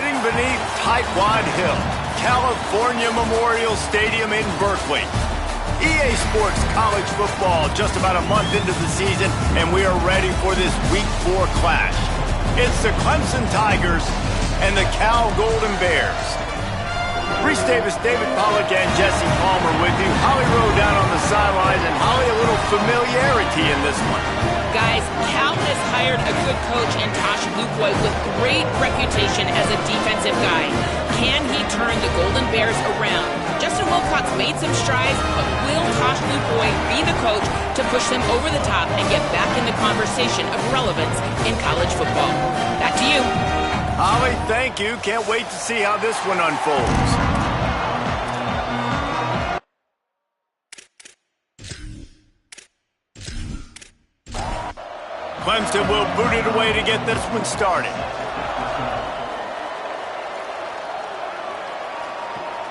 Sitting beneath Tightwad Hill, California Memorial Stadium in Berkeley. EA Sports College Football just about a month into the season, and we are ready for this Week 4 clash. It's the Clemson Tigers and the Cal Golden Bears. Reese Davis, David Pollack, and Jesse Palmer with you. Holly Rowe down on the sidelines, and Holly, a little familiarity in this one. Guys, Cal has hired a good coach in Tosh Lupoy with great reputation as a defensive guy. Can he turn the Golden Bears around? Justin Wilcox made some strides, but will Tosh Lupoy be the coach to push them over the top and get back in the conversation of relevance in college football? Back to you. Holly, thank you. Can't wait to see how this one unfolds. Clemson will boot it away to get this one started.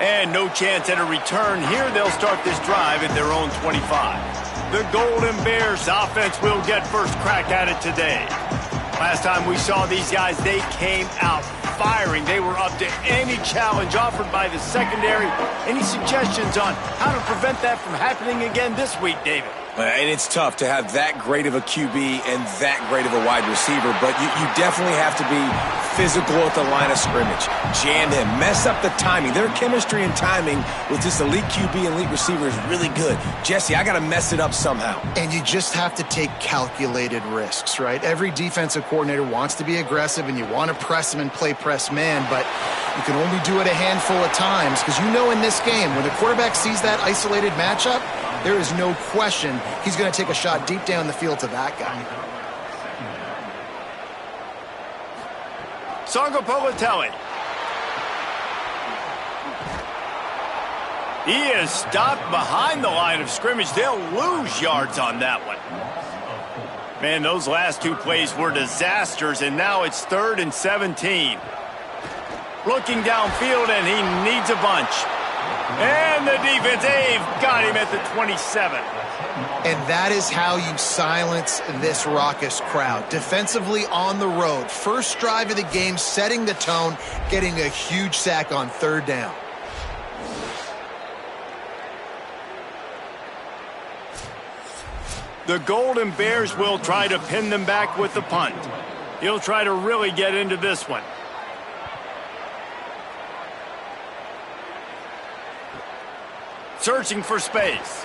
And no chance at a return here. They'll start this drive at their own 25. The Golden Bears offense will get first crack at it today. Last time we saw these guys, they came out firing. They were up to any challenge offered by the secondary. Any suggestions on how to prevent that from happening again this week, David? And it's tough to have that great of a QB and that great of a wide receiver, but you definitely have to be physical at the line of scrimmage. Jam him, mess up the timing. Their chemistry and timing with this elite QB and elite receiver is really good. Jesse, I got to mess it up somehow. And you just have to take calculated risks, right? Every defensive coordinator wants to be aggressive, and you want to press him and play press man, but you can only do it a handful of times because you know in this game, when the quarterback sees that isolated matchup, there is no question he's going to take a shot deep down the field to that guy. Songo Politelli. He is stopped behind the line of scrimmage. They'll lose yards on that one. Man, those last two plays were disasters, and now it's 3rd and 17. Looking downfield, and he needs a bunch. And the defense, they've got him at the 27. And that is how you silence this raucous crowd. Defensively on the road. First drive of the game, setting the tone, getting a huge sack on 3rd down. The Golden Bears will try to pin them back with the punt. He'll try to really get into this one. Searching for space.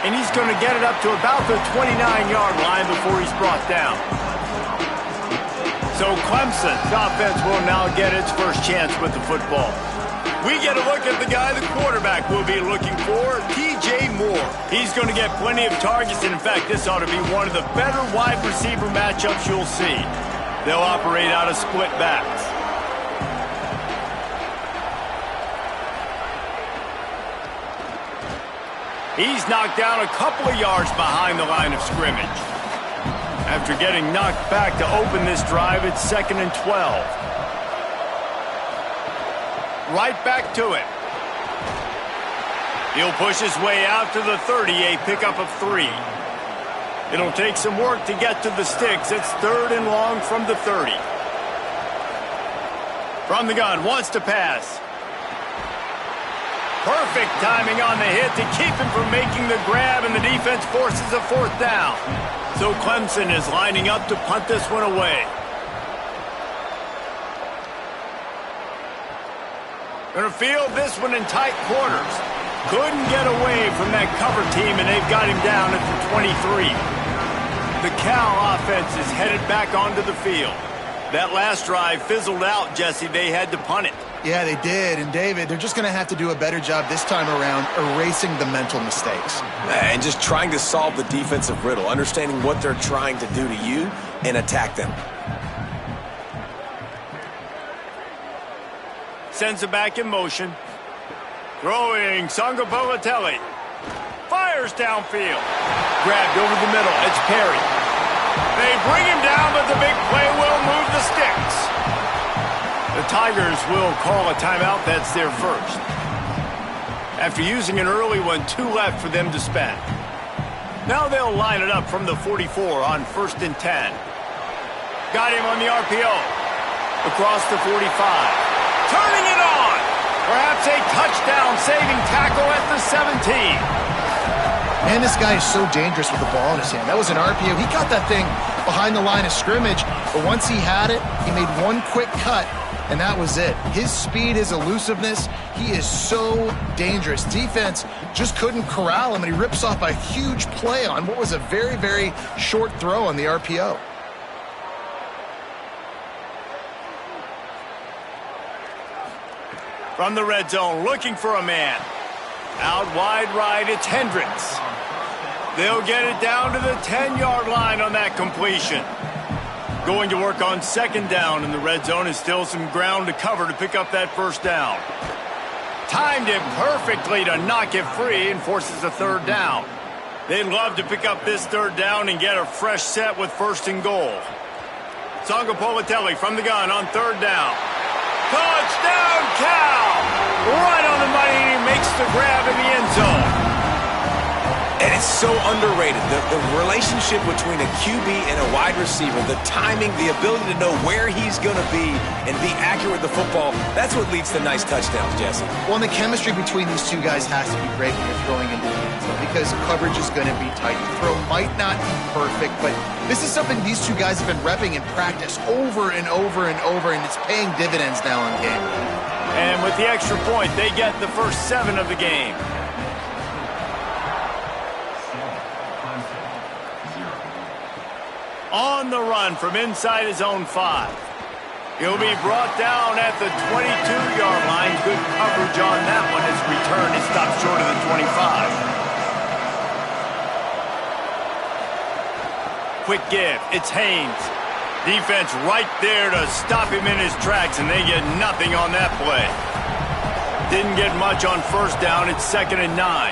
And he's going to get it up to about the 29-yard line before he's brought down. So Clemson's offense will now get its first chance with the football. We get a look at the guy the quarterback will be looking for, T.J. Moore. He's going to get plenty of targets, and in fact, this ought to be one of the better wide receiver matchups you'll see. They'll operate out of split backs. He's knocked down a couple of yards behind the line of scrimmage. After getting knocked back to open this drive, it's 2nd and 12. Right back to it. He'll push his way out to the 30, a pickup of 3. It'll take some work to get to the sticks. It's 3rd and long from the 30. From the gun, wants to pass. Perfect timing on the hit to keep him from making the grab, and the defense forces a 4th down. So Clemson is lining up to punt this one away. Going to field this one in tight quarters. Couldn't get away from that cover team, and they've got him down at the 23. The Cal offense is headed back onto the field. That last drive fizzled out, Jesse. They had to punt it. Yeah, they did. And, David, they're just going to have to do a better job this time around erasing the mental mistakes. And just trying to solve the defensive riddle, understanding what they're trying to do to you and attack them. Sends it back in motion. Throwing, Songo Politelli. Fires downfield. Grabbed over the middle. It's Perry. They bring him down, but the big play will move the sticks. The Tigers will call a timeout. That's their first. After using an early one, 2 left for them to spend. Now they'll line it up from the 44 on 1st and 10. Got him on the RPO. Across the 45. Turning it on. Perhaps a touchdown-saving tackle at the 17. Man, this guy is so dangerous with the ball in his hand. That was an RPO. He got that thing behind the line of scrimmage, but once he had it, he made one quick cut, and that was it. His speed, his elusiveness, he is so dangerous. Defense just couldn't corral him, and he rips off a huge play on what was a very, very short throw on the RPO. From the red zone, looking for a man. Out wide right, it's Hendricks. They'll get it down to the 10-yard line on that completion. Going to work on second down in the red zone is still some ground to cover to pick up that first down. Timed it perfectly to knock it free and forces a third down. They'd love to pick up this third down and get a fresh set with first and goal. Sangapolitelli from the gun on third down. Touchdown, Cal! Right on the money, and he makes the grab in the end zone. And it's so underrated. The relationship between a QB and a wide receiver, the timing, the ability to know where he's going to be and be accurate with the football, that's what leads to nice touchdowns, Jesse. Well, and the chemistry between these two guys has to be great when you're throwing into the end zone because coverage is going to be tight. The throw might not be perfect, but this is something these two guys have been repping in practice over and over and over, and it's paying dividends now in game. And with the extra point, they get the first 7 of the game. On the run from inside his own 5. He'll be brought down at the 22-yard line. Good coverage on that one. His return is stopped short of the 25. Quick give. It's Haynes. Defense right there to stop him in his tracks, and they get nothing on that play. Didn't get much on first down. It's 2nd and 9.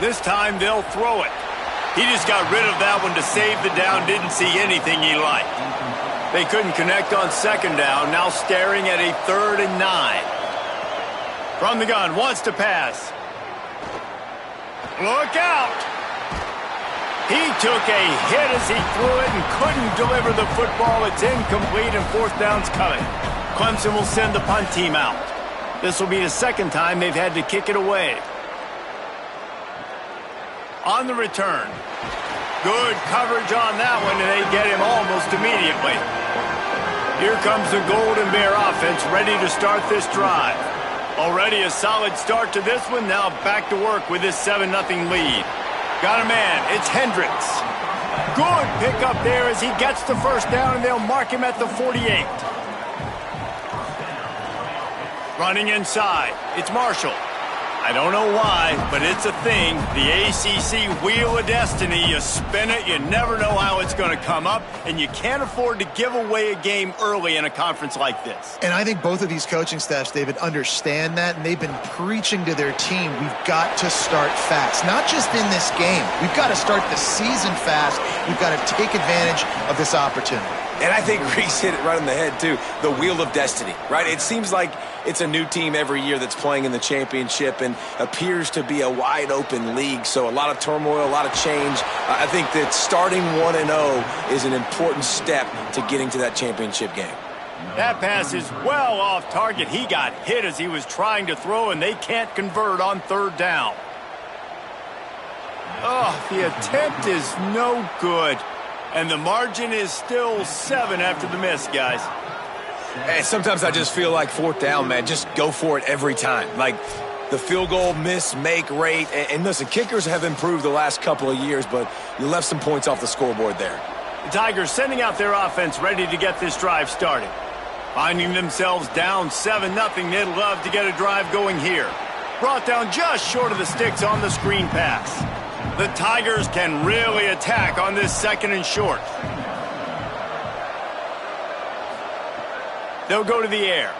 This time they'll throw it. He just got rid of that one to save the down, didn't see anything he liked. They couldn't connect on second down, now staring at a 3rd and 9. From the gun, wants to pass. Look out! He took a hit as he threw it and couldn't deliver the football. It's incomplete and 4th down's coming. Clemson will send the punt team out. This will be the 2nd time they've had to kick it away. On the return. Good coverage on that one, and they get him almost immediately. Here comes the Golden Bear offense ready to start this drive. Already a solid start to this one. Now back to work with this 7-0 lead. Got a man. It's Hendricks. Good pick up there as he gets the first down, and they'll mark him at the 48. Running inside. It's Marshall. I don't know why, but it's a thing. The ACC Wheel of Destiny. You spin it, you never know how it's going to come up, and you can't afford to give away a game early in a conference like this. And I think both of these coaching staffs, David, understand that, and they've been preaching to their team, we've got to start fast. Not just in this game. We've got to start the season fast. We've got to take advantage of this opportunity. And I think Reese hit it right on the head, too. The Wheel of Destiny, right? It seems like it's a new team every year that's playing in the championship and appears to be a wide-open league. So a lot of turmoil, a lot of change. I think that starting 1-0 is an important step to getting to that championship game. That pass is well off target. He got hit as he was trying to throw, and they can't convert on 3rd down. Oh, the attempt is no good. And the margin is still 7 after the miss, guys. Hey, sometimes I just feel like 4th down, man. Just go for it every time. Like the field goal miss-make rate. And listen, kickers have improved the last couple of years, but you left some points off the scoreboard there. The Tigers sending out their offense ready to get this drive started. Finding themselves down 7-0, they'd love to get a drive going here. Brought down just short of the sticks on the screen pass. The Tigers can really attack on this 2nd and short. They'll go to the air.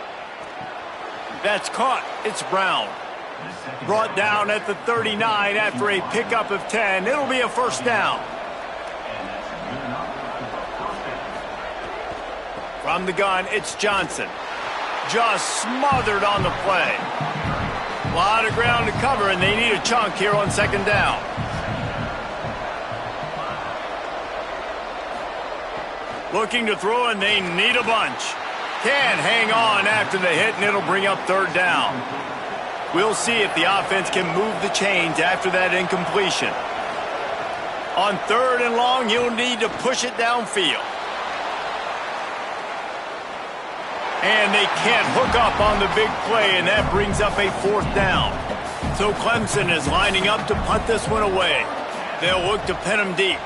That's caught. It's Brown. Brought down at the 39 after a pickup of 10. It'll be a first down. From the gun, it's Johnson. Just smothered on the play. A lot of ground to cover, and they need a chunk here on 2nd down. Looking to throw, and they need a bunch. Can hang on after the hit, and it'll bring up third down. We'll see if the offense can move the chains after that incompletion. On third and long, he'll need to push it downfield. And they can't hook up on the big play, and that brings up a fourth down. So Clemson is lining up to punt this one away. They'll look to pin him deep.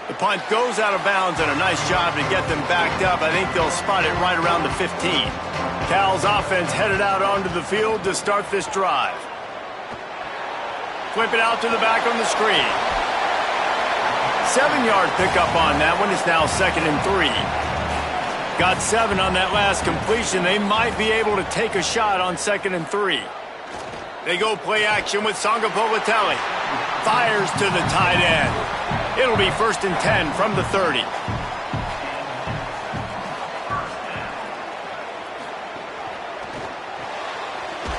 The punt goes out of bounds, and a nice job to get them backed up. I think they'll spot it right around the 15. Cal's offense headed out onto the field to start this drive. Flip it out to the back on the screen. 7-yard pickup on that one. It's now 2nd and 3. Got 7 on that last completion. They might be able to take a shot on 2nd and 3. They go play action with Sangapolitelli. Fires to the tight end. It'll be 1st and 10 from the 30.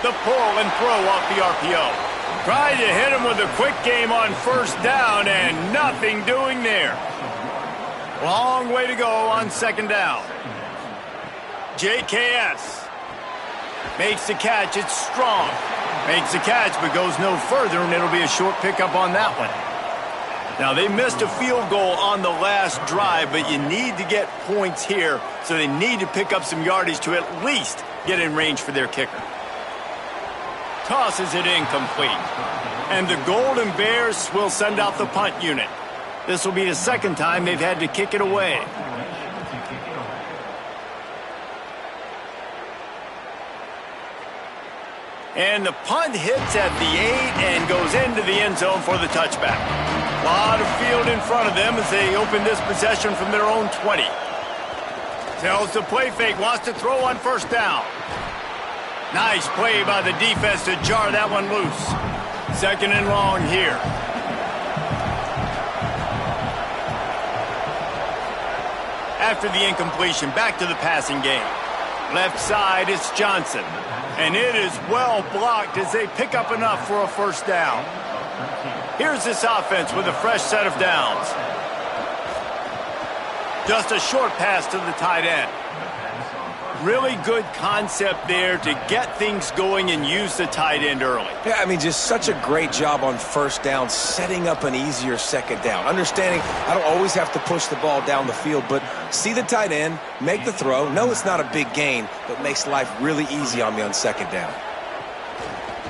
The pull and throw off the RPO. Tried to hit him with a quick game on 1st down, and nothing doing there. Long way to go on 2nd down. JKS makes the catch. It's strong. Makes the catch, but goes no further, and it'll be a short pickup on that one. Now, they missed a field goal on the last drive, but you need to get points here, so they need to pick up some yardage to at least get in range for their kicker. Tosses it incomplete. And the Golden Bears will send out the punt unit. This will be the 2nd time they've had to kick it away. And the punt hits at the 8 and goes into the end zone for the touchback. A lot of field in front of them as they open this possession from their own 20. Tells the play fake, wants to throw on 1st down. Nice play by the defense to jar that one loose. 2nd and long here. After the incompletion, back to the passing game. Left side, it's Johnson. And it is well blocked as they pick up enough for a 1st down. Here's this offense with a fresh set of downs. Just a short pass to the tight end. Really good concept there to get things going and use the tight end early. Yeah, I mean, just such a great job on 1st down, setting up an easier 2nd down. Understanding I don't always have to push the ball down the field, but see the tight end, make the throw. No, it's not a big gain, but makes life really easy on me on 2nd down.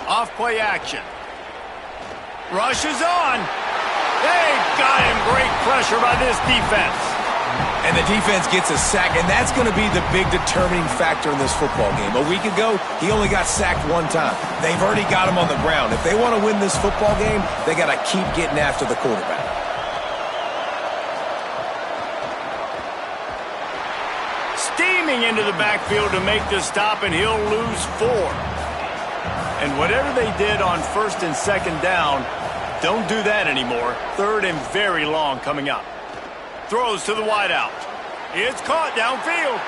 Off play action. Rushes on. They got him. Great pressure by this defense. And the defense gets a sack, and that's going to be the big determining factor in this football game. A week ago, he only got sacked 1 time. They've already got him on the ground. If they want to win this football game, they got to keep getting after the quarterback. Steaming into the backfield to make the stop, and he'll lose 4. And whatever they did on 1st and 2nd down, don't do that anymore. 3rd and very long coming up. Throws to the wideout. It's caught downfield.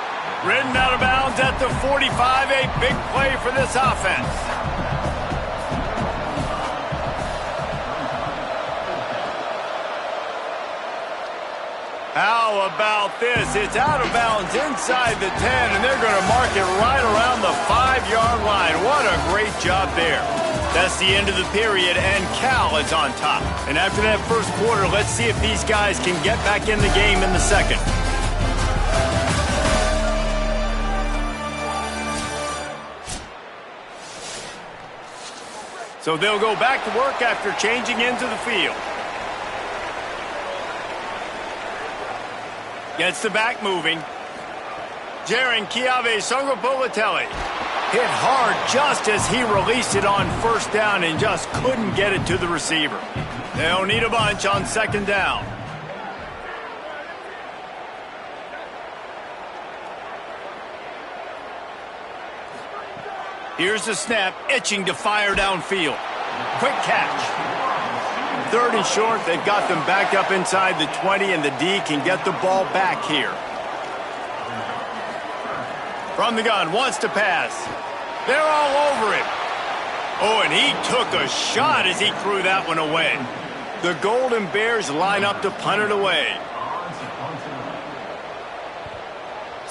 Ridden out of bounds at the 45. A big play for this offense. How about this? It's out of bounds inside the 10, and they're going to mark it right around the 5-yard line. What a great job there. That's the end of the period, and Cal is on top. And after that 1st quarter, let's see if these guys can get back in the game in the 2nd. So they'll go back to work after changing into the field. Gets the back moving. Jaren Kiave Sangapolitelli. Hit hard just as he released it on 1st down and just couldn't get it to the receiver. They'll need a bunch on 2nd down. Here's the snap, itching to fire downfield. Quick catch. 3rd and short, they've got them backed up inside the 20, and the D can get the ball back here. From the gun, wants to pass. They're all over him. Oh, and he took a shot as he threw that one away. The Golden Bears line up to punt it away.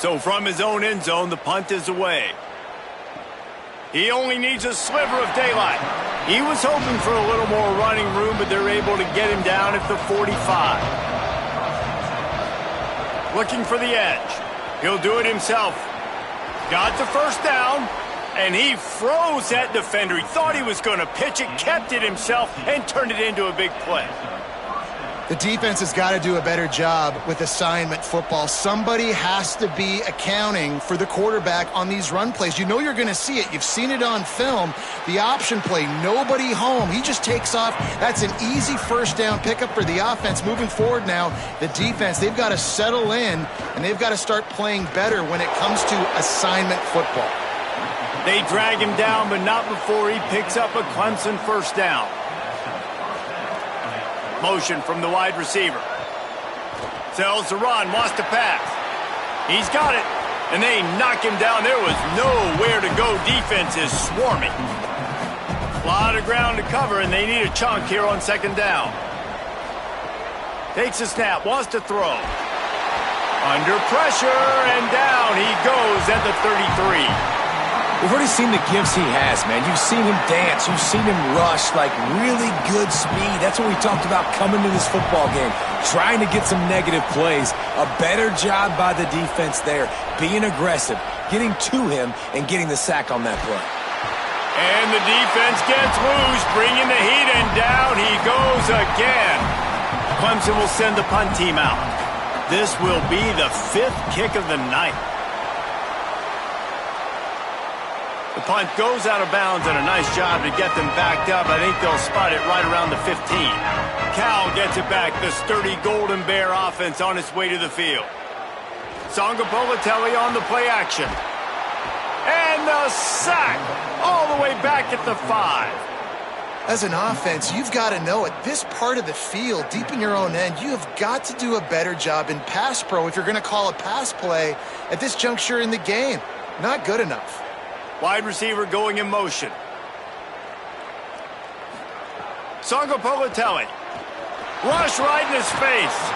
So from his own end zone, the punt is away. He only needs a sliver of daylight. He was hoping for a little more running room, but they're able to get him down at the 45. Looking for the edge. He'll do it himself. Got the first down, and he froze that defender. He thought he was going to pitch it, kept it himself, and turned it into a big play. The defense has got to do a better job with assignment football. Somebody has to be accounting for the quarterback on these run plays. You know you're going to see it. You've seen it on film. The option play, nobody home. He just takes off. That's an easy first down pickup for the offense. Moving forward now, the defense, they've got to settle in, and they've got to start playing better when it comes to assignment football. They drag him down, but not before he picks up a Clemson first down. Motion from the wide receiver. Sells the run, wants to pass. He's got it, and they knock him down. There was nowhere to go. Defense is swarming. A lot of ground to cover, and they need a chunk here on second down. Takes a snap, wants to throw. Under pressure, and down he goes at the 33. We've already seen the gifts he has, man. You've seen him dance. You've seen him rush, like really good speed. That's what we talked about coming to this football game, trying to get some negative plays. A better job by the defense there, being aggressive, getting to him, and getting the sack on that play. And the defense gets loose, bringing the heat, and down he goes again. Clemson will send the punt team out. This will be the 5th kick of the night. The punt goes out of bounds, and a nice job to get them backed up. I think they'll spot it right around the 15. Cal gets it back. The sturdy Golden Bear offense on its way to the field. Songapolatelli on the play action. And the sack all the way back at the 5. As an offense, you've got to know it. This part of the field, deep in your own end, you have got to do a better job in pass pro if you're going to call a pass play at this juncture in the game. Not good enough. Wide receiver going in motion. Songapolatelli. Rush right in his face.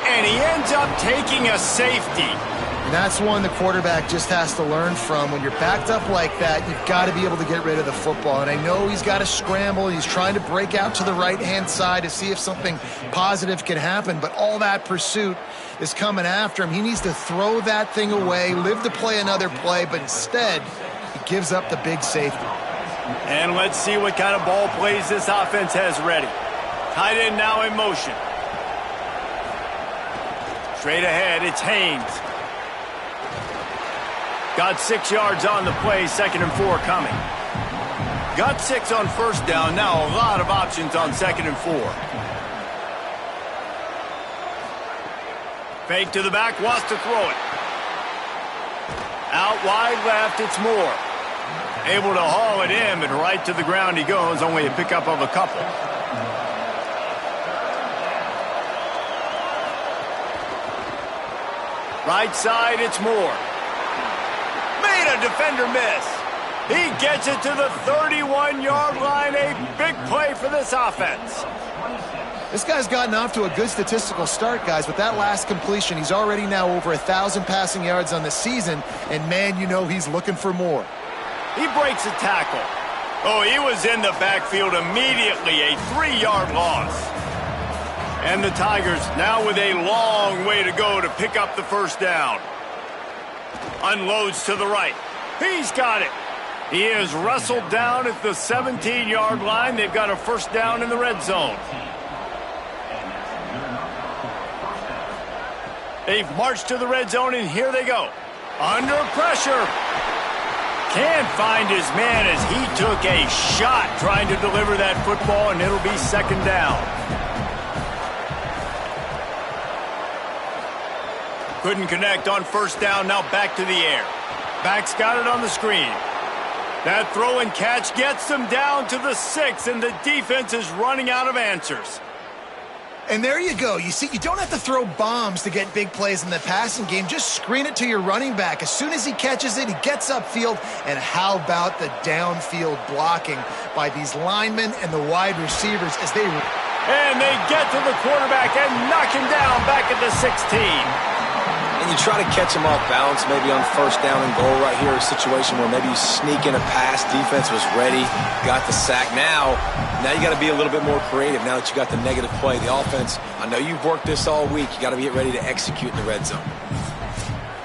And he ends up taking a safety. And that's one the quarterback just has to learn from. When you're backed up like that, you've got to be able to get rid of the football. And I know he's got to scramble. He's trying to break out to the right-hand side to see if something positive can happen. But all that pursuit is coming after him. He needs to throw that thing away, live to play another play, but instead he gives up the big safety. And let's see what kind of ball plays this offense has ready. Tight end now in motion. Straight ahead, it's Haynes. Got 6 yards on the play, 2nd and 4 coming. Got 6 on first down, now a lot of options on 2nd and 4. Fake to the back, wants to throw it. Out wide left, it's Moore. Able to haul it in, but right to the ground he goes, only a pickup of a couple. Right side, it's Moore. Made a defender miss. He gets it to the 31-yard line. A big play for this offense. This guy's gotten off to a good statistical start, guys. With that last completion, he's already now over 1,000 passing yards on the season. And, man, you know he's looking for more. He breaks a tackle. Oh, he was in the backfield immediately. A 3-yard loss. And the Tigers now with a long way to go to pick up the first down. Unloads to the right. He's got it. He is wrestled down at the 17-yard line. They've got a first down in the red zone. They've marched to the red zone, and here they go. Under pressure. Can't find his man as he took a shot trying to deliver that football, and it'll be 2nd down. Couldn't connect on first down, now back to the air. Back's got it on the screen. That throw and catch gets them down to the 6, and the defense is running out of answers. And there you go. You see, you don't have to throw bombs to get big plays in the passing game. Just screen it to your running back. As soon as he catches it, he gets upfield. And how about the downfield blocking by these linemen and the wide receivers as they... And they get to the quarterback and knock him down back at the 16. And you try to catch them off balance, maybe on first down and goal right here, a situation where maybe you sneak in a pass, defense was ready, got the sack. Now you got to be a little bit more creative now that you got the negative play. The offense, I know you've worked this all week. You got to get ready to execute in the red zone.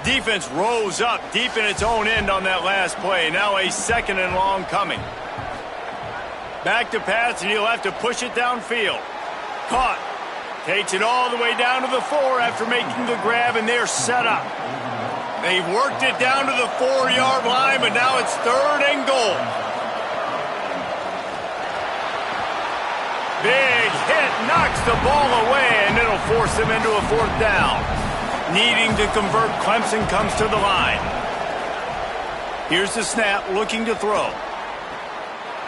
Defense rose up deep in its own end on that last play. Now a 2nd and long coming. Back to pass, and he'll have to push it downfield. Caught. Takes it all the way down to the 4 after making the grab, and they're set up. They've worked it down to the 4-yard line, but now it's 3rd and goal. Big hit, knocks the ball away, and it'll force them into a 4th down. Needing to convert, Clemson comes to the line. Here's the snap, looking to throw.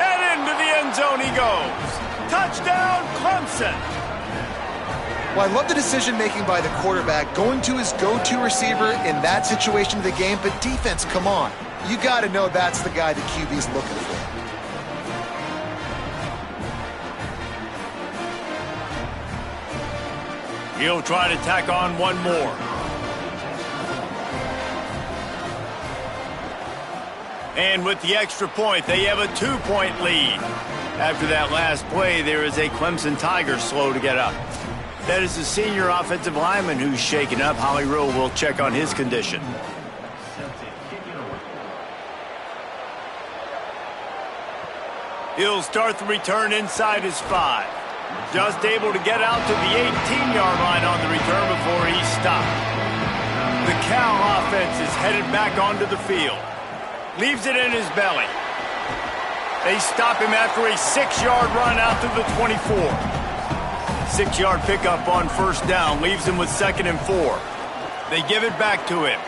And into the end zone he goes. Touchdown, Clemson. Well, I love the decision-making by the quarterback, going to his go-to receiver in that situation of the game, but defense, come on. You got to know that's the guy the QB's looking for. He'll try to tack on one more. And with the extra point, they have a 2-point lead. After that last play, there is a Clemson Tiger slow to get up. That is the senior offensive lineman who's shaken up. Holly Rowe will check on his condition. He'll start the return inside his 5. Just able to get out to the 18-yard line on the return before he's stopped. The Cal offense is headed back onto the field. Leaves it in his belly. They stop him after a 6-yard run out to the 24. 6-yard pickup on first down leaves him with 2nd and 4. They give it back to him.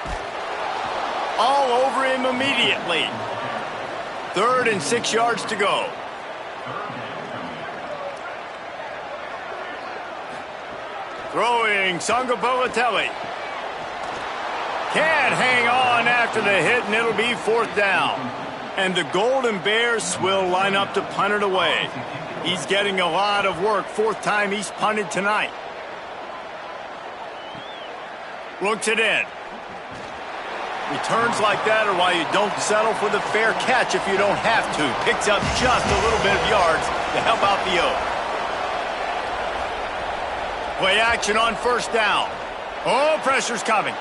All over him immediately. 3rd and 6 yards to go. Throwing Sangapolatelli. Can't hang on after the hit, and it'll be 4th down. And the Golden Bears will line up to punt it away. He's getting a lot of work. 4th time he's punted tonight. Looks it in. Returns like that are why you don't settle for the fair catch if you don't have to. Picks up just a little bit of yards to help out the O. Play action on first down. Oh, pressure's coming.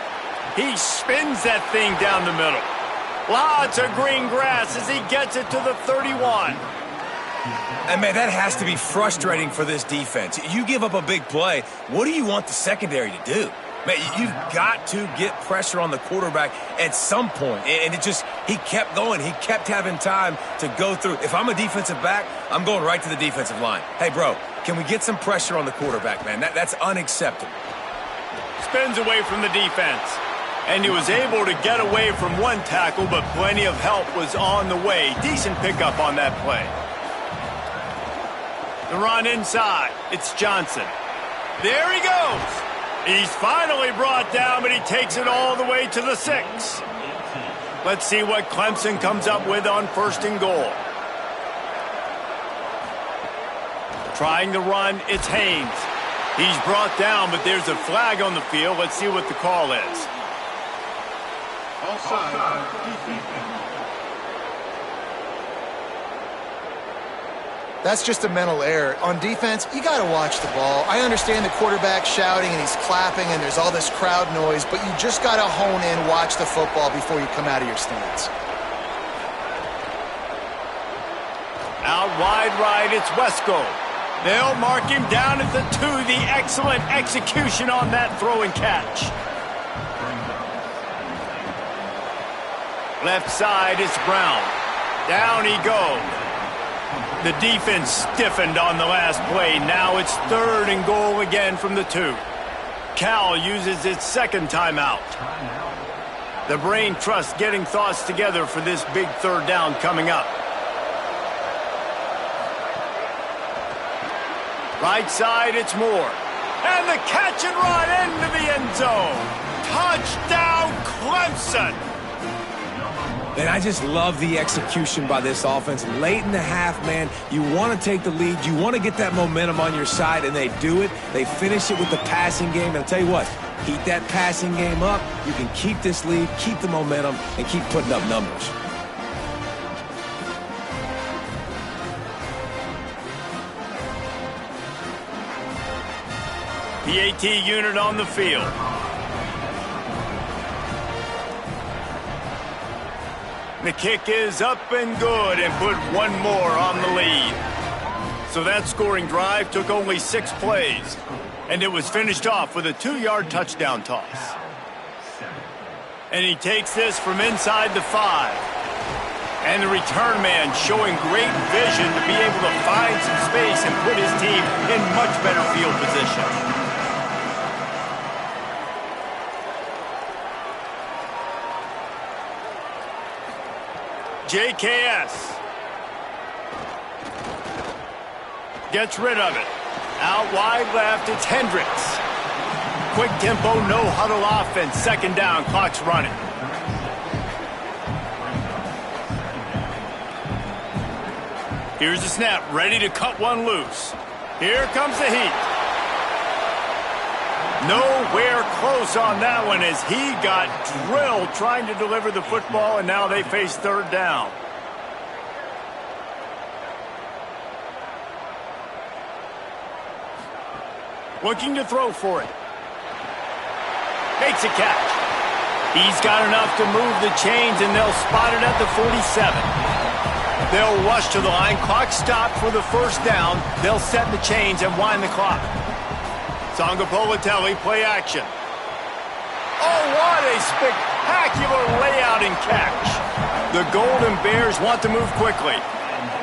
He spins that thing down the middle. Lots of green grass as he gets it to the 31. And, man, that has to be frustrating for this defense. You give up a big play. What do you want the secondary to do? Man, you've got to get pressure on the quarterback at some point. And he kept going. He kept having time to go through. If I'm a defensive back, I'm going right to the defensive line. Hey, bro, can we get some pressure on the quarterback, man? That's unacceptable. Spins away from the defense. And he was able to get away from one tackle, but plenty of help was on the way. Decent pickup on that play. The run inside. It's Johnson. There he goes. He's finally brought down, but he takes it all the way to the 6. Let's see what Clemson comes up with on 1st and goal. Trying to run, it's Haynes. He's brought down, but there's a flag on the field. Let's see what the call is. That's just a mental error. On defense, you got to watch the ball. I understand the quarterback shouting and he's clapping and there's all this crowd noise, but you just got to hone in, watch the football before you come out of your stance. Out wide right, it's Wesco. They'll mark him down at the 2. The excellent execution on that throw and catch. Left side, it's Brown. Down he goes. The defense stiffened on the last play. Now it's 3rd and goal again from the 2. Cal uses its 2nd timeout. The brain trust getting thoughts together for this big 3rd down coming up. Right side, it's Moore. And the catch and run into the end zone. Touchdown, Clemson. And I just love the execution by this offense. Late in the half, man, you want to take the lead. You want to get that momentum on your side, and they do it. They finish it with the passing game. And I'll tell you what, keep that passing game up. You can keep this lead, keep the momentum, and keep putting up numbers. PAT unit on the field. The kick is up and good and put one more on the lead. So that scoring drive took only 6 plays, and it was finished off with a 2-yard touchdown toss. And he takes this from inside the 5. And the return man showing great vision to be able to find some space and put his team in much better field position. JKS gets rid of it. Out wide left, it's Hendricks. Quick tempo, no huddle offense. 2nd down, clock's running. Here's the snap, ready to cut one loose. Here comes the heat. Nowhere close on that one as he got drilled trying to deliver the football, and now they face 3rd down. Looking to throw for it. Makes a catch. He's got enough to move the chains, and they'll spot it at the 47. They'll rush to the line. Clock stopped for the 1st down. They'll set the chains and wind the clock. Sangapolatelli, play action. Oh, what a spectacular layout and catch. The Golden Bears want to move quickly.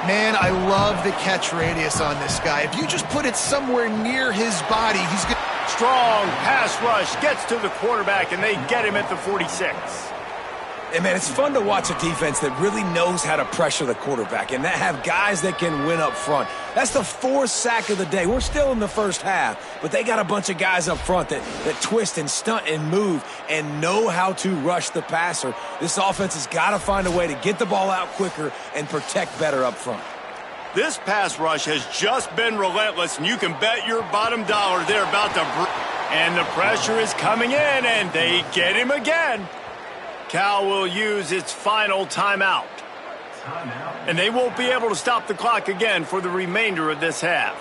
Man, I love the catch radius on this guy. If you just put it somewhere near his body, he's good. Strong pass rush gets to the quarterback, and they get him at the 46. And, man, it's fun to watch a defense that really knows how to pressure the quarterback and that have guys that can win up front. That's the 4th sack of the day. We're still in the 1st half, but they got a bunch of guys up front that twist and stunt and move and know how to rush the passer. This offense has got to find a way to get the ball out quicker and protect better up front. This pass rush has just been relentless, and you can bet your bottom dollar they're about to and the pressure is coming in, and they get him again. Cal will use its final timeout. And they won't be able to stop the clock again for the remainder of this half.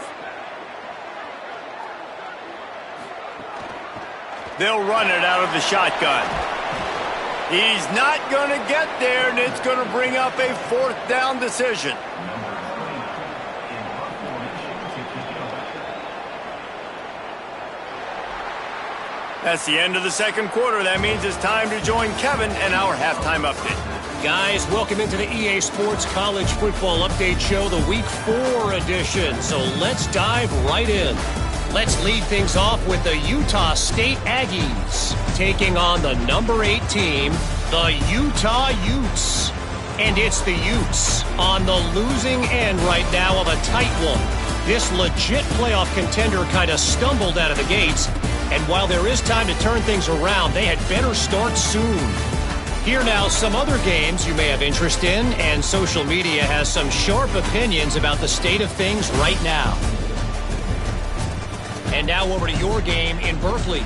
They'll run it out of the shotgun. He's not going to get there, and it's going to bring up a 4th down decision. That's the end of the 2nd quarter. That means it's time to join Kevin and our halftime update. Guys, welcome into the EA Sports College Football Update Show, the Week 4 edition. So let's dive right in. Let's lead things off with the Utah State Aggies taking on the number 8 team, the Utah Utes. And it's the Utes on the losing end right now of a tight one. This legit playoff contender kind of stumbled out of the gates. And while there is time to turn things around, they had better start soon. Here now, some other games you may have interest in, and social media has some sharp opinions about the state of things right now. And now over to your game in Berkeley.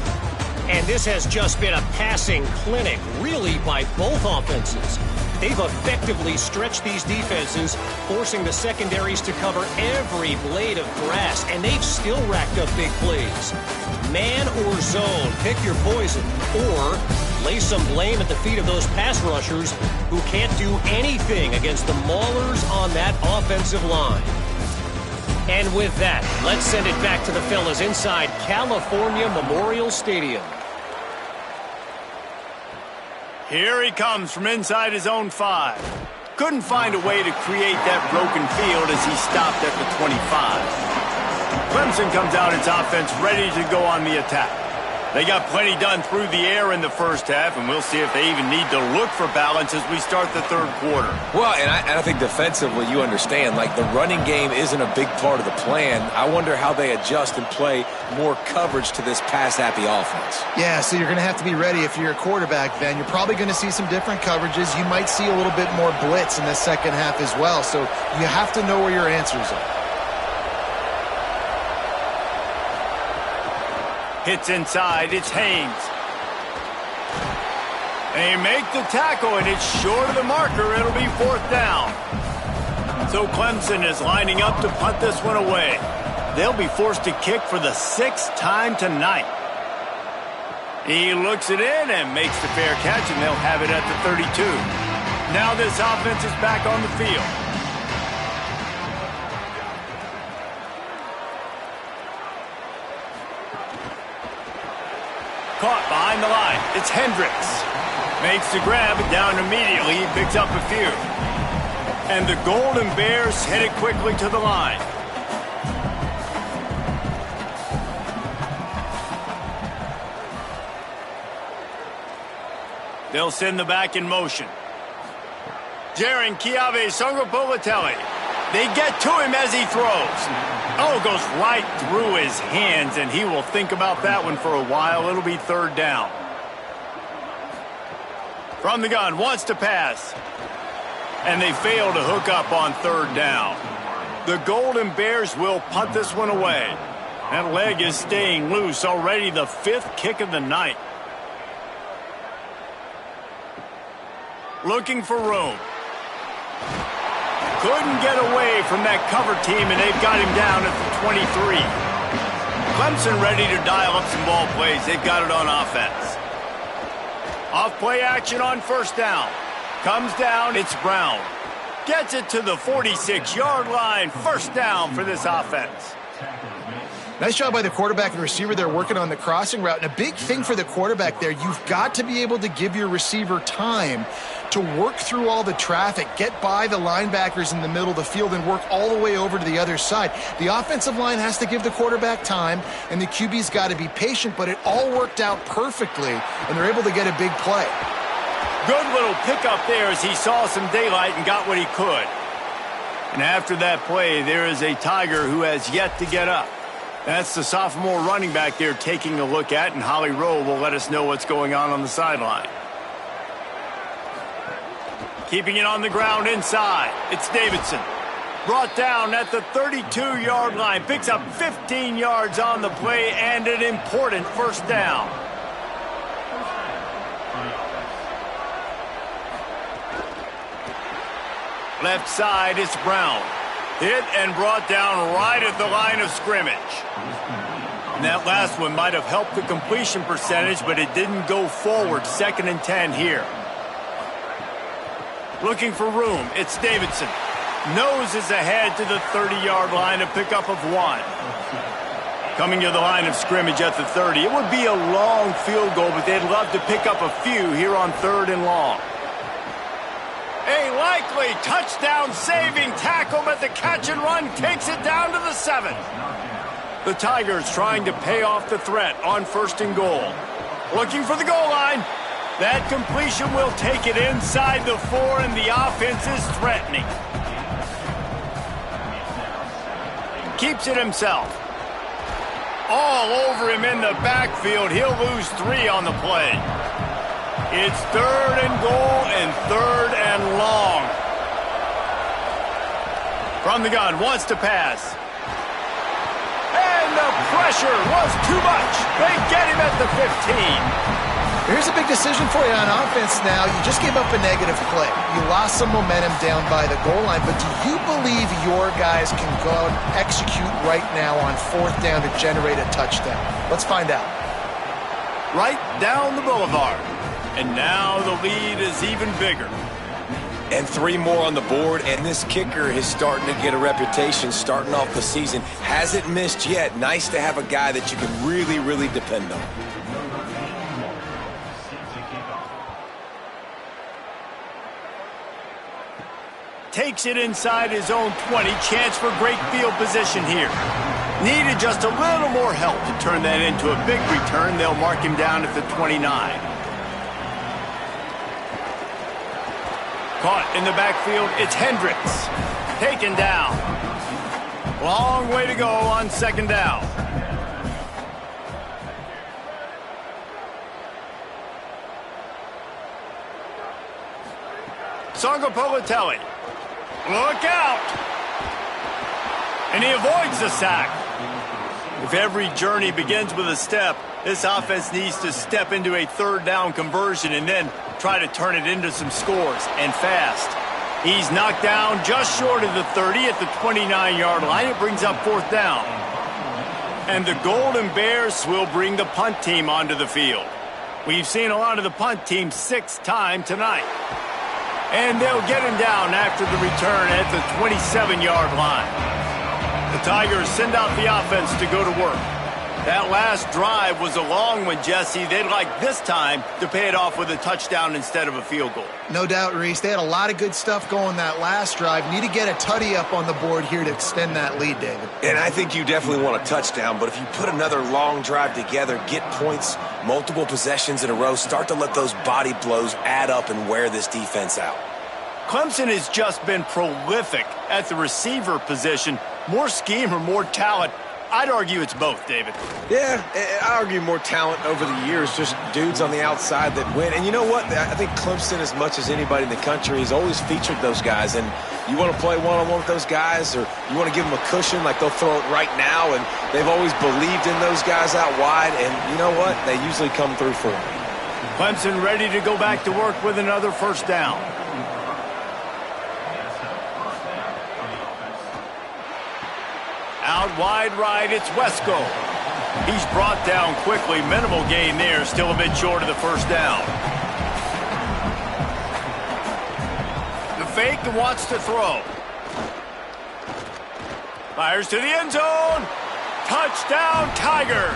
And this has just been a passing clinic, really, by both offenses. They've effectively stretched these defenses, forcing the secondaries to cover every blade of grass, and they've still racked up big plays. Man or zone, pick your poison, or lay some blame at the feet of those pass rushers who can't do anything against the maulers on that offensive line. And with that, let's send it back to the fellas inside California Memorial Stadium. Here he comes from inside his own 5. Couldn't find a way to create that broken field as he stopped at the 25. Clemson comes out its offense ready to go on the attack. They got plenty done through the air in the first half, and we'll see if they even need to look for balance as we start the third quarter. Well, and I think defensively, you understand, like the running game isn't a big part of the plan. I wonder how they adjust and play more coverage to this pass-happy offense. Yeah, so you're going to have to be ready if you're a quarterback, Ben. You're probably going to see some different coverages. You might see a little bit more blitz in the second half as well, so you have to know where your answers are. Hits inside, it's Haynes. They make the tackle, and it's short of the marker. It'll be fourth down. So Clemson is lining up to punt this one away. They'll be forced to kick for the 6th time tonight. He looks it in and makes the fair catch, and they'll have it at the 32. Now this offense is back on the field. Caught behind the line. It's Hendricks. Makes the grab down immediately. He picks up a few. And the Golden Bears headed quickly to the line. They'll send the back in motion. Jaron Kiave Songopolitelli. They get to him as he throws. Oh, goes right through his hands, and he will think about that one for a while. It'll be third down. From the gun, wants to pass. And they fail to hook up on third down. The Golden Bears will punt this one away. That leg is staying loose. Already the 5th kick of the night. Looking for room. Couldn't get away from that cover team, and they've got him down at the 23. Clemson ready to dial up some ball plays. They've got it on offense. Off-play action on first down. Comes down, it's Brown. Gets it to the 46-yard line. First down for this offense. Nice job by the quarterback and receiver there working on the crossing route. And a big thing for the quarterback there, you've got to be able to give your receiver time to work through all the traffic, get by the linebackers in the middle of the field, and work all the way over to the other side. The offensive line has to give the quarterback time, and the QB's got to be patient, but it all worked out perfectly, and they're able to get a big play. Good little pickup there as he saw some daylight and got what he could. And after that play, there is a Tiger who has yet to get up. That's the sophomore running back there taking a look at, and Holly Rowe will let us know what's going on the sideline. Keeping it on the ground inside, it's Davidson. Brought down at the 32-yard line, picks up 15 yards on the play and an important first down. Left side, it's Brown. Hit and brought down right at the line of scrimmage. And that last one might have helped the completion percentage, but it didn't go forward. 2nd and 10 here. Looking for room, it's Davidson. Noses ahead to the 30-yard line, a pickup of 1. Coming to the line of scrimmage at the 30. It would be a long field goal, but they'd love to pick up a few here on 3rd and long. A likely touchdown-saving tackle, but the catch and run takes it down to the 7. The Tigers trying to pay off the threat on 1st and goal. Looking for the goal line. That completion will take it inside the 4, and the offense is threatening. Keeps it himself. All over him in the backfield. He'll lose 3 on the play. It's 3rd and goal and 3rd and long. From the gun, wants to pass. And the pressure was too much. They get him at the 15. Here's a big decision for you on offense now. You just gave up a negative play. You lost some momentum down by the goal line, but do you believe your guys can go out and execute right now on 4th down to generate a touchdown? Let's find out. Right down the boulevard. And now the lead is even bigger. And 3 more on the board, and this kicker is starting to get a reputation starting off the season. Hasn't missed yet. Nice to have a guy that you can really, really depend on. takes it inside his own 20. Chance for great field position here. Needed just a little more help to turn that into a big return. They'll mark him down at the 29. Caught in the backfield, it's Hendricks. Taken down. Long way to go on second down. Sangapolitelli. Look out! And he avoids the sack. If every journey begins with a step, this offense needs to step into a third down conversion and then try to turn it into some scores, and fast. He's knocked down just short of the 30 at the 29-yard line. It brings up fourth down. And the Golden Bears will bring the punt team onto the field. We've seen a lot of the punt team 6 times tonight. And they'll get him down after the return at the 27-yard line. The Tigers send out the offense to go to work. That last drive was a long one, Jesse. They'd like this time to pay it off with a touchdown instead of a field goal. No doubt, Reese. They had a lot of good stuff going that last drive. Need to get a tutty up on the board here to extend that lead, David. And I think you definitely want a touchdown, but if you put another long drive together, get points, multiple possessions in a row, start to let those body blows add up and wear this defense out. Clemson has just been prolific at the receiver position. More scheme or more talent? I'd argue it's both, David. Yeah, I argue more talent over the years, just dudes on the outside that win. And you know what? I think Clemson, as much as anybody in the country, has always featured those guys. And you want to play one-on-one with those guys, or you want to give them a cushion, like they'll throw it right now. And they've always believed in those guys out wide. And you know what? They usually come through for them. Clemson ready to go back to work with another first down. Out wide right, it's Wesco. He's brought down quickly. Minimal gain there, still a bit short of the first down. The fake and wants to throw. Fires to the end zone. Touchdown, Tigers.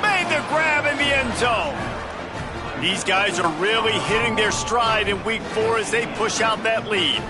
Made the grab in the end zone. These guys are really hitting their stride in week 4 as they push out that lead.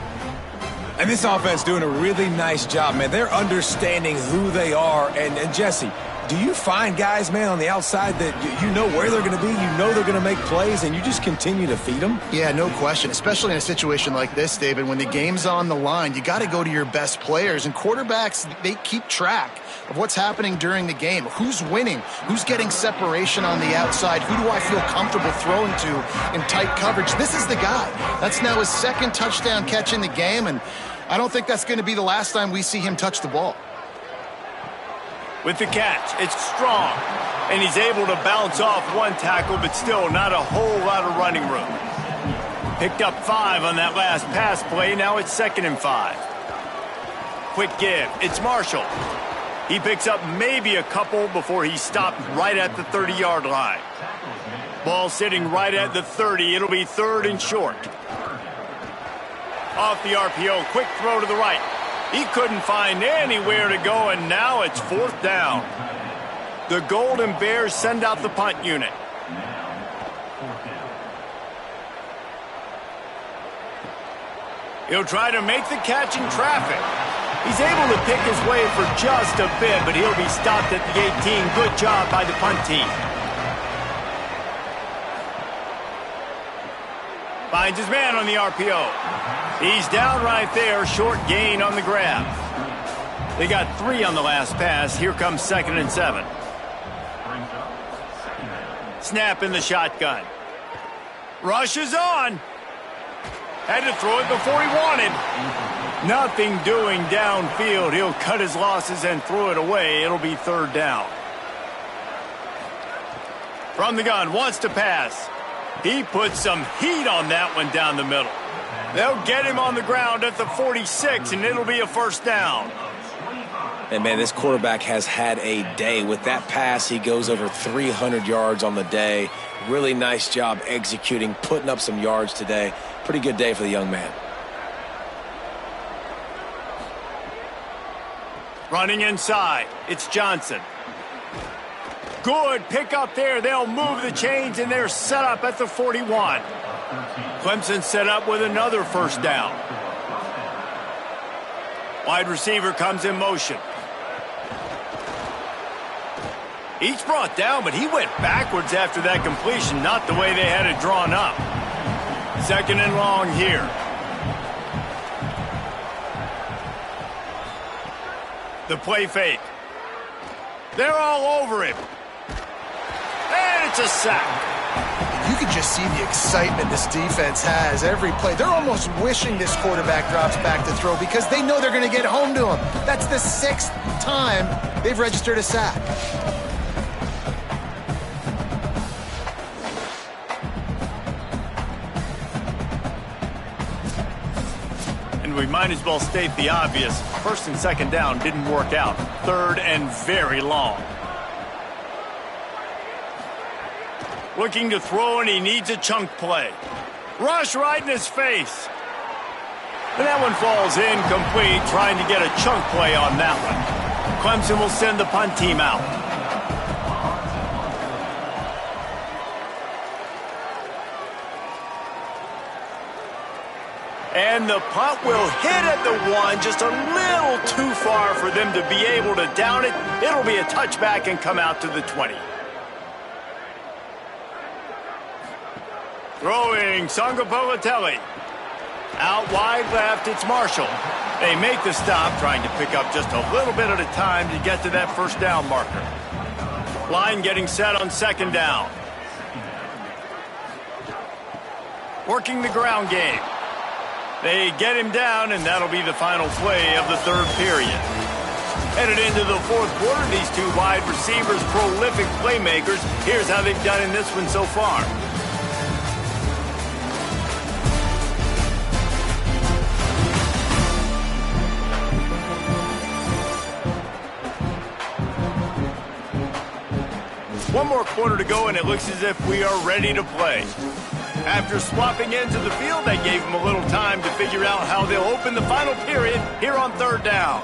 And this offense doing a really nice job, man. They're understanding who they are. And Jesse, do you find guys, man, on the outside that you know where they're going to be, you know they're going to make plays, and you just continue to feed them? Yeah, no question, especially in a situation like this, David. When the game's on the line, you got to go to your best players. And quarterbacks, they keep track of what's happening during the game. Who's winning? Who's getting separation on the outside? Who do I feel comfortable throwing to in tight coverage? This is the guy. That's now his second touchdown catch in the game, and I don't think that's going to be the last time we see him touch the ball. With the catch, it's strong, and he's able to bounce off one tackle, but still not a whole lot of running room. Picked up 5 on that last pass play. Now it's 2nd and 5. Quick give. It's Marshall. He picks up maybe a couple before he's stopped right at the 30-yard line. Ball sitting right at the 30. It'll be 3rd and short. Off the RPO, quick throw to the right. He couldn't find anywhere to go, and now it's 4th down. The Golden Bears send out the punt unit. He'll try to make the catch in traffic. He's able to pick his way for just a bit, but he'll be stopped at the 18. Good job by the punt team. Finds his man on the RPO. He's down right there, short gain on the grab. They got 3 on the last pass. Here comes 2nd and 7. Snap in the shotgun. Rush is on. Had to throw it before he wanted. Nothing doing downfield. He'll cut his losses and throw it away. It'll be 3rd down. From the gun, wants to pass. He put some heat on that one down the middle. They'll get him on the ground at the 46, and it'll be a 1st down. And, man, this quarterback has had a day. With that pass, he goes over 300 yards on the day. Really nice job executing, putting up some yards today. Pretty good day for the young man. Running inside, it's Johnson. Good pick up there. They'll move the chains, and they're set up at the 41. Clemson set up with another 1st down. Wide receiver comes in motion. He's brought down, but he went backwards after that completion, not the way they had it drawn up. Second and long here. The play fake. They're all over him. And it's a sack. You can just see the excitement this defense has every play. They're almost wishing this quarterback drops back to throw because they know they're going to get home to him. That's the 6th time they've registered a sack. And we might as well state the obvious. First and second down didn't work out. Third and very long. Looking to throw, and he needs a chunk play. Rush right in his face. And that one falls incomplete, trying to get a chunk play on that one. Clemson will send the punt team out. And the punt will hit at the 1, just a little too far for them to be able to down it. It'll be a touchback and come out to the 20. Throwing, Sangapolatelli. Out wide left, it's Marshall. They make the stop, trying to pick up just a little bit at a time to get to that first down marker. Line getting set on second down. Working the ground game. They get him down, and that'll be the final play of the third period. Headed into the fourth quarter, these two wide receivers, prolific playmakers. Here's how they've done in this one so far. One more quarter to go, and it looks as if we are ready to play. After swapping into the field, they gave them a little time to figure out how they'll open the final period here on third down.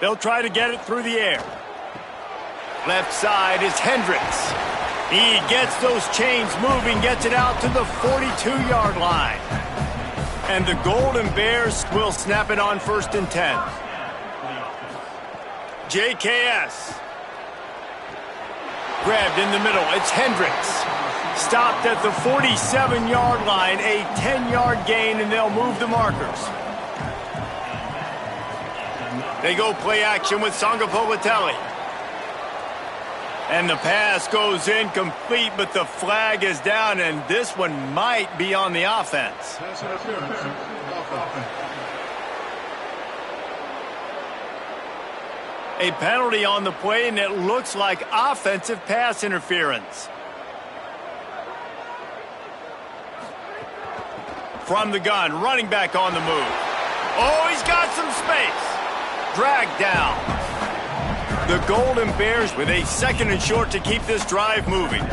They'll try to get it through the air. Left side is Hendricks. He gets those chains moving, gets it out to the 42-yard line. And the Golden Bears will snap it on first and 10. JKS. Grabbed in the middle. It's Hendricks. Stopped at the 47-yard line. A 10-yard gain, and they'll move the markers. They go play action with Sangapolatelli. And the pass goes incomplete, but the flag is down, and this one might be on the offense. A penalty on the play, and it looks like offensive pass interference. From the gun, running back on the move. Oh, he's got some space. Dragged down. The Golden Bears with a second and short to keep this drive moving.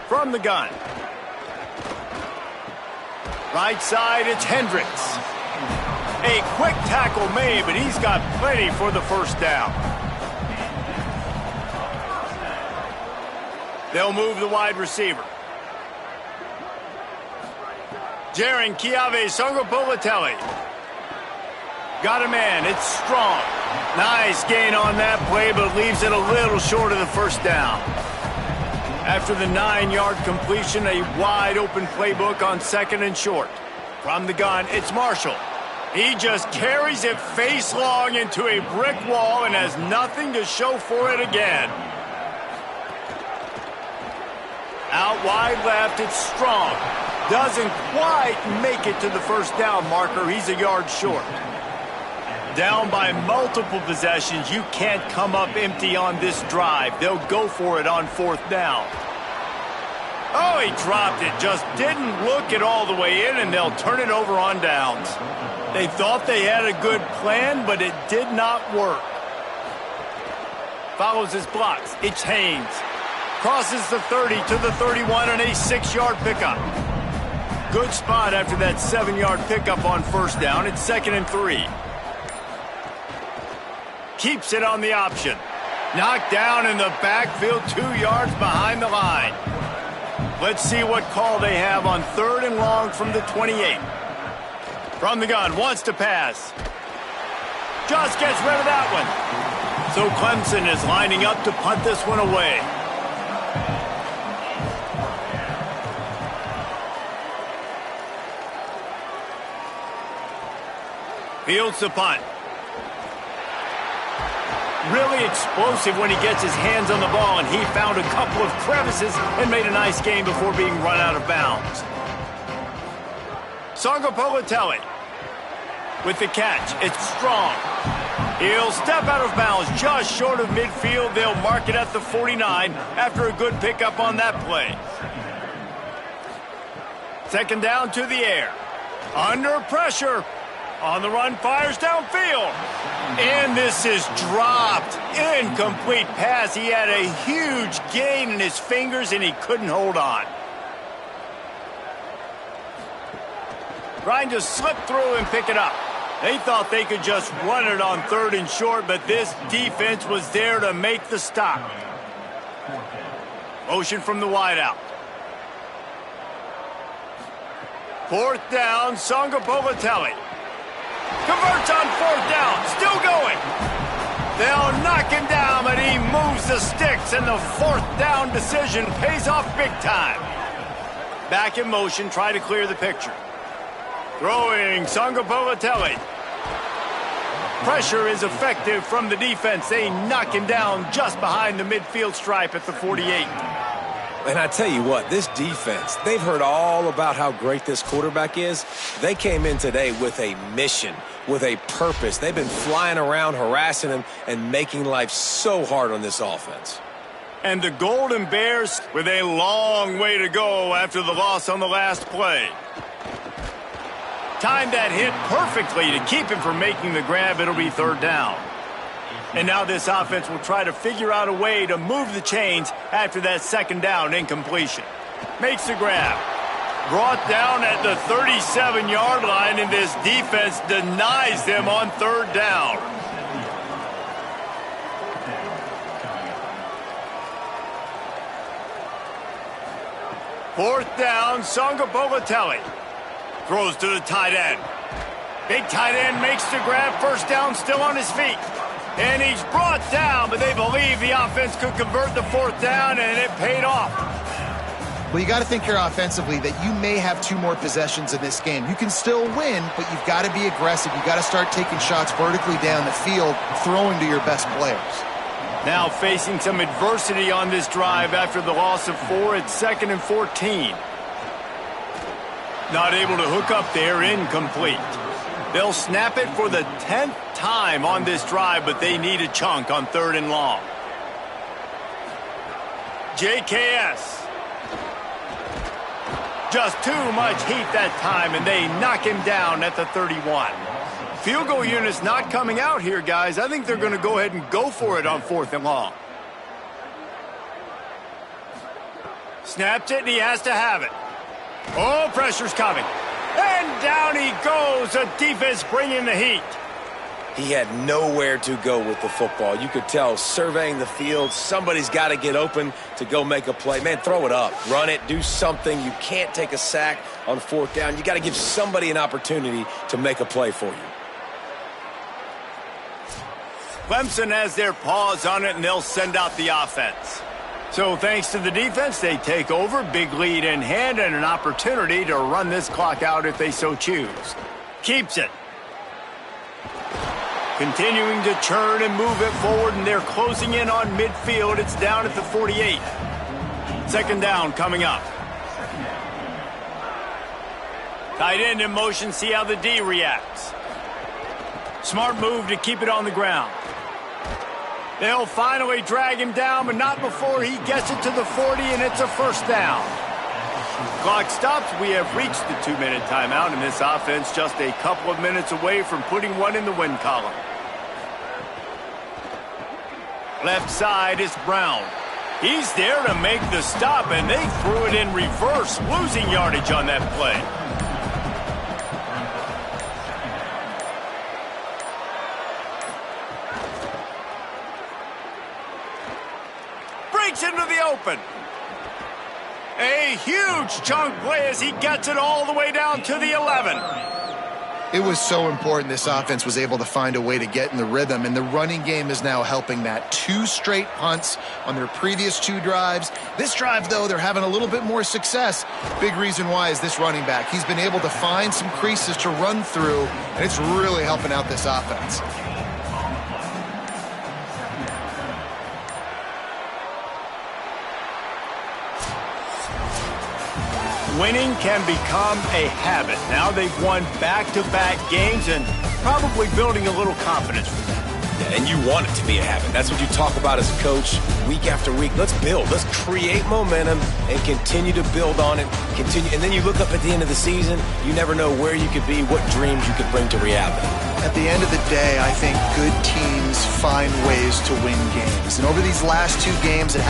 From the gun. Right side, it's Hendricks. A quick tackle made, but he's got plenty for the first down. They'll move the wide receiver. Jaren Kiave Sangapolatelli. Got a man. It's Strong. Nice gain on that play, but leaves it a little short of the first down. After the 9-yard completion, a wide-open playbook on second and short. From the gun, it's Marshall. He just carries it face long into a brick wall and has nothing to show for it again. Out wide left, it's Strong. Doesn't quite make it to the first down marker. He's a yard short. Down by multiple possessions, you can't come up empty on this drive. They'll go for it on fourth down. Oh, he dropped it. Just didn't look it all the way in, and they'll turn it over on downs. They thought they had a good plan, but it did not work. Follows his blocks. It's Haynes. Crosses the 30 to the 31 and a 6-yard pickup. Good spot after that 7-yard pickup on first down. It's second and 3. Keeps it on the option. Knocked down in the backfield, 2 yards behind the line. Let's see what call they have on 3rd and long from the 28. From the gun, wants to pass. Just gets rid of that one. So Clemson is lining up to punt this one away. Fields the punt. Really explosive when he gets his hands on the ball, and he found a couple of crevices and made a nice game before being run out of bounds. Sangapolatelli with the catch. It's strong. He'll step out of bounds just short of midfield. They'll mark it at the 49 after a good pickup on that play. 2nd down to the air. Under pressure. On the run, fires downfield. And this is dropped. Incomplete pass. He had a huge gain in his fingers, and he couldn't hold on. Trying to slip through and pick it up. They thought they could just run it on 3rd and short, but this defense was there to make the stop. Motion from the wideout. 4th down, Sangapolatelli. Converts on 4th down. Still going. They'll knock him down, but he moves the sticks, and the 4th down decision pays off big time. Back in motion, try to clear the picture. Throwing Sangapolatelli. Pressure is effective from the defense. They knock him down just behind the midfield stripe at the 48. And I tell you what, this defense, they've heard all about how great this quarterback is. They came in today with a mission, with a purpose. They've been flying around, harassing him, and making life so hard on this offense. And the Golden Bears with a long way to go after the loss on the last play. Timed that hit perfectly to keep him from making the grab. It'll be 3rd down. And now this offense will try to figure out a way to move the chains after that 2nd down incompletion. Makes the grab. Brought down at the 37-yard line, and this defense denies them on 3rd down. Fourth down, Sangapolatelli. Throws to the tight end. Big tight end makes the grab. 1st down, still on his feet. And he's brought down, but they believe the offense could convert the 4th down, and it paid off. Well, you got to think here offensively that you may have 2 more possessions in this game. You can still win, but you've got to be aggressive. You've got to start taking shots vertically down the field, throwing to your best players. Now facing some adversity on this drive after the loss of 4 at 2nd and 14. Not able to hook up there, incomplete. They'll snap it for the 10th time on this drive, but they need a chunk on 3rd and long. JKS. Just too much heat that time, and they knock him down at the 31. Field goal unit's not coming out here, guys. I think they're going to go ahead and go for it on 4th and long. Snaps it, and he has to have it. Oh, pressure's coming. And down he goes. The defense bringing the heat. He had nowhere to go with the football. You could tell surveying the field, somebody's got to get open to go make a play. Man, throw it up. Run it. Do something. You can't take a sack on 4th down. You got to give somebody an opportunity to make a play for you. Clemson has their paws on it, and they'll send out the offense. So thanks to the defense, they take over, big lead in hand, and an opportunity to run this clock out if they so choose. Keeps it. Continuing to churn and move it forward, and they're closing in on midfield. It's down at the 48. 2nd down coming up. Tight end in motion, see how the D reacts. Smart move to keep it on the ground. They'll finally drag him down, but not before he gets it to the 40, and it's a 1st down. Clock stops. We have reached the 2-minute timeout, and this offense just a couple of minutes away from putting one in the win column. Left side is Brown. He's there to make the stop, and they threw it in reverse, losing yardage on that play. Into the open. A huge chunk play as he gets it all the way down to the 11. It was so important this offense was able to find a way to get in the rhythm, and the running game is now helping that. 2 straight punts on their previous 2 drives. This drive, though, they're having a little bit more success. Big reason why is this running back. He's been able to find some creases to run through, and it's really helping out this offense. Winning can become a habit. Now they've won back-to-back games and probably building a little confidence for them. Yeah, and you want it to be a habit. That's what you talk about as a coach week after week. Let's build. Let's create momentum and continue to build on it. And then you look up at the end of the season, you never know where you could be, what dreams you could bring to reality. At the end of the day, I think good teams find ways to win games. And over these last 2 games, it